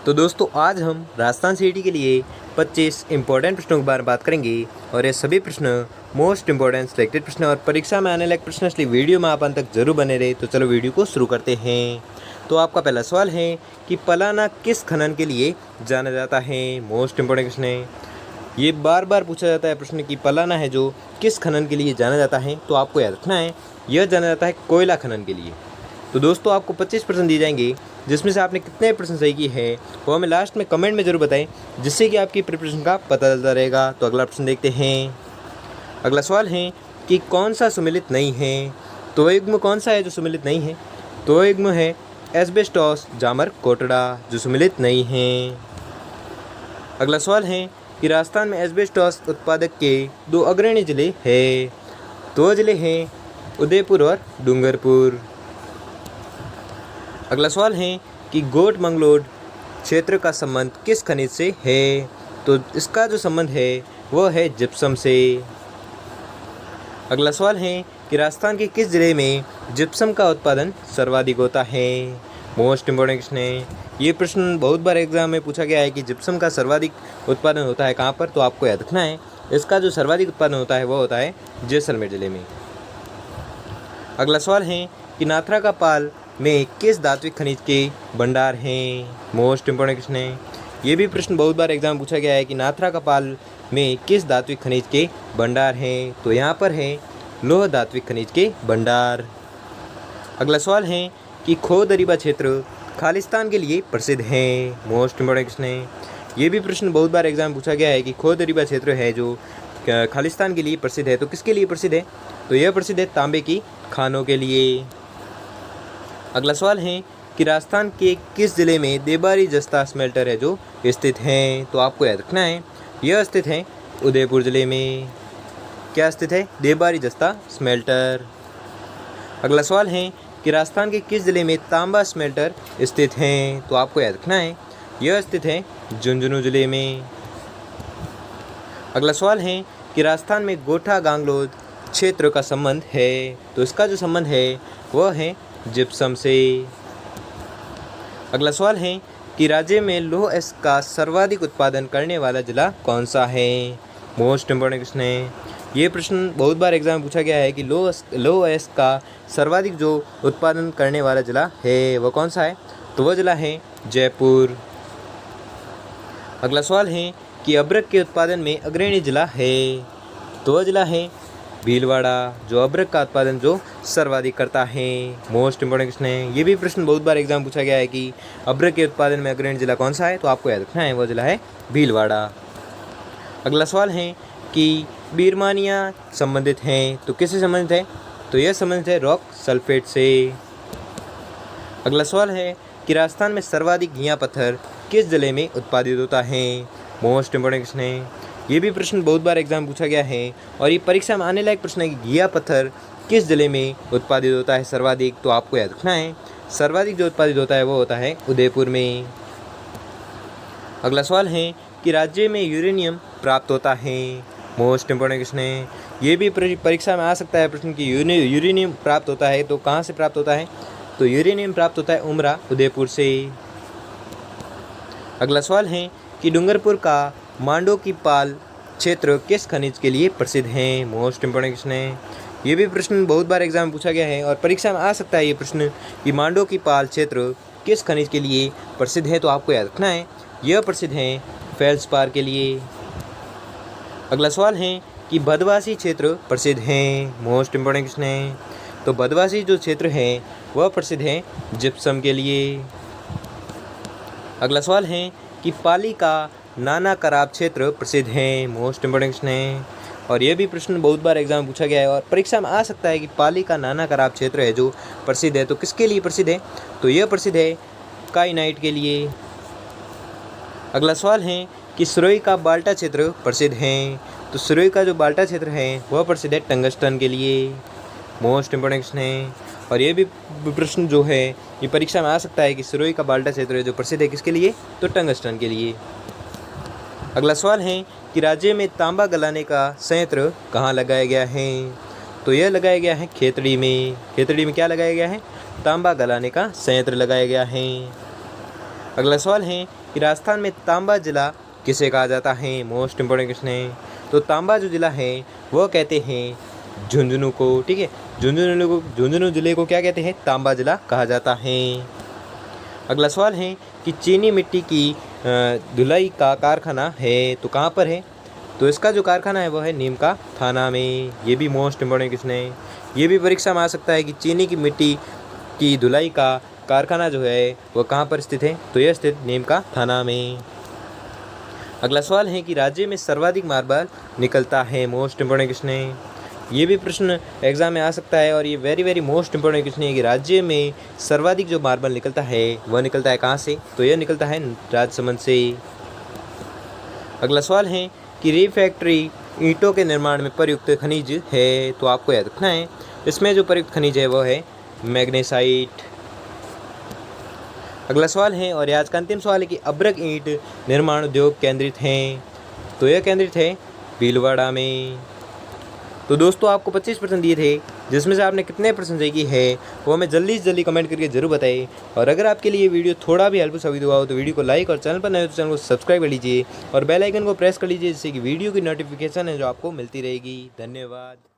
तो दोस्तों आज हम राजस्थान सीईटी के लिए 25 इंपॉर्टेंट प्रश्नों के बारे में बात करेंगे और ये सभी प्रश्न मोस्ट इंपॉर्टेंट सिलेक्टेड प्रश्न और परीक्षा में आने लायक प्रश्न, इसलिए वीडियो में आप अंत तक जरूर बने रहे। तो चलो वीडियो को शुरू करते हैं। तो आपका पहला सवाल है कि पलाना किस खनन के लिए जाना जाता है। मोस्ट इंपॉर्टेंट क्वेश्चन है, ये बार बार पूछा जाता है प्रश्न कि पलाना है जो किस खनन के लिए जाना जाता है। तो आपको याद रखना है यह जाना जाता है कोयला खनन के लिए। तो दोस्तों आपको 25% दिए जाएंगे, जिसमें से आपने कितने प्रश्न सही किए हैं वो हमें लास्ट में कमेंट में ज़रूर बताएं, जिससे कि आपकी प्रिपरेशन का पता चलता रहेगा। तो अगला प्रश्न देखते हैं। अगला सवाल है कि कौन सा सुमेलित नहीं है। तो युग्म कौन सा है जो सुमेलित नहीं है। तो युग्म है एस्बेस्टॉस, जामर, कोटड़ा, जो सुमेलित नहीं है। अगला सवाल है कि राजस्थान में एस्बेस्टॉस उत्पादक के 2 अग्रणी जिले हैं। 2 जिले हैं उदयपुर और डूंगरपुर। अगला सवाल है कि गोट मंगलोड क्षेत्र का संबंध किस खनिज से है। तो इसका जो संबंध है वह है जिप्सम से। अगला सवाल है कि राजस्थान के किस जिले में जिप्सम का उत्पादन सर्वाधिक होता है। मोस्ट इंपॉर्टेंट क्वेश्चन है, ये प्रश्न बहुत बार एग्जाम में पूछा गया है कि जिप्सम का सर्वाधिक उत्पादन होता है कहाँ पर। तो आपको याद रखना है इसका जो सर्वाधिक उत्पादन होता है वह होता है जैसलमेर जिले में। अगला सवाल है कि नाथरा का पाल में किस धात्विक खनिज के भंडार हैं। मोस्ट इंपॉर्टेंट क्वेश्चन है, ये भी प्रश्न बहुत बार एग्जाम पूछा गया है कि नाथरा का पाल में किस धात्विक खनिज के भंडार हैं। तो यहाँ पर है लोह धात्विक खनिज के भंडार। अगला सवाल है कि खो दरीबा क्षेत्र खालिस्तान के लिए प्रसिद्ध है। मोस्ट इंपॉर्टेंट क्वेश्चन है, ये भी प्रश्न बहुत बार एग्जाम में पूछा गया है कि खो दरीबा क्षेत्र है जो खालिस्तान के लिए प्रसिद्ध है। तो किसके लिए प्रसिद्ध है। तो यह प्रसिद्ध है तांबे की खानों के लिए। अगला सवाल है कि राजस्थान के किस जिले में देबारी जस्ता स्मेल्टर है जो स्थित हैं। तो आपको याद रखना है यह स्थित है उदयपुर जिले में। क्या स्थित है, देबारी जस्ता स्मेल्टर। अगला सवाल है कि राजस्थान के किस जिले में तांबा स्मेल्टर स्थित हैं। तो आपको याद रखना है यह स्थित है झुंझुनू जिले में। अगला सवाल है कि राजस्थान में गोठा गांगलोद क्षेत्र का संबंध है। तो इसका जो संबंध है वह है जिप्सम से। अगला सवाल है कि राज्य में लौह अयस्क का सर्वाधिक उत्पादन करने वाला जिला कौन सा है। मोस्ट इंपॉर्टेंट क्वेश्चन है, ये प्रश्न बहुत बार एग्जाम में पूछा गया है कि लौह अयस्क का सर्वाधिक जो उत्पादन करने वाला जिला है वह कौन सा है। तो वह जिला है जयपुर। अगला सवाल है कि अब्रक के उत्पादन में अग्रणी जिला है। तो वह जिला है भीलवाड़ा, जो अब्रक का उत्पादन जो सर्वाधिक करता है। मोस्ट इंपॉर्टेंट क्वेश्चन है, ये भी प्रश्न बहुत बार एग्जाम पूछा गया है कि अब्रक के उत्पादन में अग्रणी जिला कौन सा है। तो आपको याद रखना है वह जिला है भीलवाड़ा। अगला सवाल है कि बीरमानिया संबंधित हैं। तो किससे संबंधित है। तो यह संबंधित है रॉक सल्फेट से। अगला सवाल है कि राजस्थान में सर्वाधिक घिया पत्थर किस जिले में उत्पादित होता है। मोस्ट इंपॉर्टेंट क्वेश्चन है, ये भी प्रश्न बहुत बार एग्जाम पूछा गया है और ये परीक्षा में आने लायक प्रश्न है कि घिया पत्थर किस जिले में उत्पादित होता है सर्वाधिक। तो आपको याद रखना है सर्वाधिक जो उत्पादित होता है वो होता है उदयपुर में। अगला सवाल है कि राज्य में यूरेनियम प्राप्त होता है। मोस्ट इंपॉर्टेंट क्वेश्चन है, ये भी परीक्षा में आ सकता है प्रश्न कि यूरेनियम प्राप्त होता है तो कहाँ से प्राप्त होता है। तो यूरेनियम प्राप्त होता है उमरा, उदयपुर से। अगला सवाल है कि डूंगरपुर का मांडो की पाल क्षेत्र किस खनिज के लिए प्रसिद्ध है। मोस्ट इंपॉर्टेंट क्वेश्चन है, ये भी प्रश्न बहुत बार एग्जाम में पूछा गया है और परीक्षा में आ सकता है ये प्रश्न कि मांडो की पाल क्षेत्र किस खनिज के लिए प्रसिद्ध है। तो आपको याद रखना है यह प्रसिद्ध है फेल्सपार के लिए। अगला सवाल है कि भदवासी क्षेत्र प्रसिद्ध हैं। मोस्ट इंपॉर्टेंट क्वेश्चन है, तो भदवासी जो क्षेत्र है वह प्रसिद्ध है जिप्सम के लिए। अगला सवाल है कि पाली का नाना कराब क्षेत्र प्रसिद्ध है। मोस्ट इंपॉर्टेंट क्वेश्चन है, और यह भी प्रश्न बहुत बार एग्जाम में पूछा गया है और परीक्षा में आ सकता है कि पाली का नाना कराब क्षेत्र है जो प्रसिद्ध है। तो किसके लिए प्रसिद्ध है। तो यह प्रसिद्ध है काइनाइट के लिए। अगला सवाल है कि सुरोई का बाल्टा क्षेत्र प्रसिद्ध है। तो सुरोई का जो बाल्टा क्षेत्र है वह प्रसिद्ध है टंगस्टन के लिए। मोस्ट इंपॉर्टेंट क्वेश्चन है, और ये भी प्रश्न जो है ये परीक्षा में आ सकता है कि सुरोई का बाल्टा क्षेत्र है जो प्रसिद्ध है किसके लिए। तो टंगस्टन के लिए। अगला सवाल है कि राज्य में तांबा गलाने का संयंत्र कहाँ लगाया गया है। तो यह लगाया गया है खेतड़ी में। खेतड़ी में क्या लगाया गया है, तांबा गलाने का संयंत्र लगाया गया है। अगला सवाल है कि राजस्थान में तांबा जिला किसे कहा जाता है। मोस्ट इंपॉर्टेंट क्वेश्चन है। तो तांबा जो जिला है वो कहते हैं झुंझुनू को, ठीक है। झुंझुनू जिले को क्या कहते हैं, तांबा जिला कहा जाता है। अगला सवाल है कि चीनी मिट्टी की धुलाई का कारखाना है तो कहाँ पर है। तो इसका जो कारखाना है वो है नीम का थाना में। ये भी मोस्ट इंपॉर्टेंट क्वेश्चन है। ये भी परीक्षा में आ सकता है कि चीनी की मिट्टी की धुलाई का कारखाना जो है वो कहाँ पर स्थित है। तो यह स्थित नीम का थाना में। अगला सवाल है कि राज्य में सर्वाधिक मार्बल निकलता है। मोस्ट इंपॉर्टेंट क्वेश्चन है। ये भी प्रश्न एग्जाम में आ सकता है और ये वेरी मोस्ट इंपॉर्टेंट क्वेश्चन है कि राज्य में सर्वाधिक जो मार्बल निकलता है वह निकलता है कहाँ से। तो यह निकलता है राजसमंद से। अगला सवाल है कि रिफैक्ट्री ईंटों के निर्माण में प्रयुक्त खनिज है। तो आपको याद रखना है इसमें जो प्रयुक्त खनिज है वह है मैग्नेसाइट। अगला सवाल है और आज का अंतिम सवाल है कि अब्रक ईंट निर्माण उद्योग केंद्रित हैं। तो यह केंद्रित है भीलवाड़ा में। तो दोस्तों आपको 25% दिए थे, जिसमें से आपने कितने परसेंट सही की है वो हमें जल्दी से जल्दी कमेंट करके जरूर बताइए। और अगर आपके लिए वीडियो थोड़ा भी हेल्पफुल साबित हुआ हो तो वीडियो को लाइक और चैनल पर नए हो तो चैनल को सब्सक्राइब कर लीजिए और बेल आइकन को प्रेस कर लीजिए, जिससे कि वीडियो की नोटिफिकेशन है जो आपको मिलती रहेगी। धन्यवाद।